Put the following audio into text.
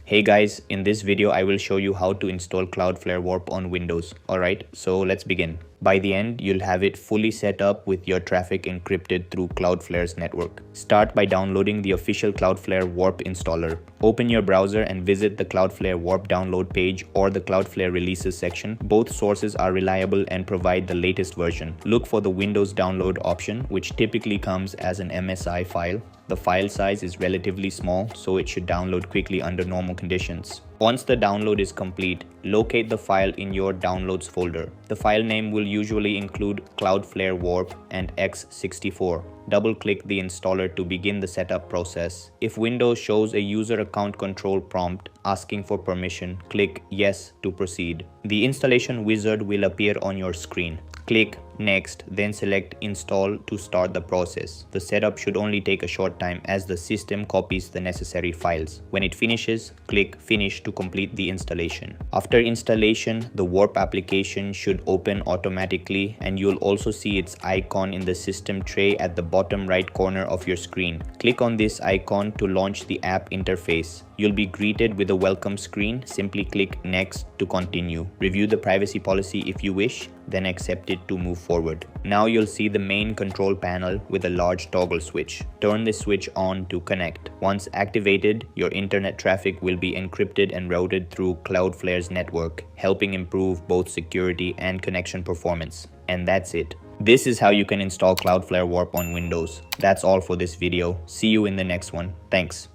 Hey guys, in this video I will show you how to install Cloudflare Warp on Windows. Alright, so let's begin. By the end, you'll have it fully set up with your traffic encrypted through Cloudflare's network. Start by downloading the official Cloudflare Warp installer. Open your browser and visit the Cloudflare Warp download page or the Cloudflare releases section. Both sources are reliable and provide the latest version. Look for the Windows download option, which typically comes as an MSI file. The file size is relatively small, so it should download quickly under normal conditions. Once the download is complete, locate the file in your downloads folder. The file name will usually include Cloudflare Warp and x64. Double-click the installer to begin the setup process. If Windows shows a user account control prompt asking for permission, click Yes to proceed. The installation wizard will appear on your screen. Click Next, then select Install to start the process. The setup should only take a short time as the system copies the necessary files. When it finishes, click Finish to complete the installation. After installation, the Warp application should open automatically, and you'll also see its icon in the system tray at the bottom right corner of your screen. Click on this icon to launch the app interface. You'll be greeted with a welcome screen. Simply click Next to continue. Review the privacy policy if you wish, then accept it to move forward. Now you'll see the main control panel with a large toggle switch. Turn this switch on to connect. Once activated, your internet traffic will be encrypted and routed through Cloudflare's network, helping improve both security and connection performance. And that's it. This is how you can install Cloudflare Warp on Windows. That's all for this video. See you in the next one. Thanks.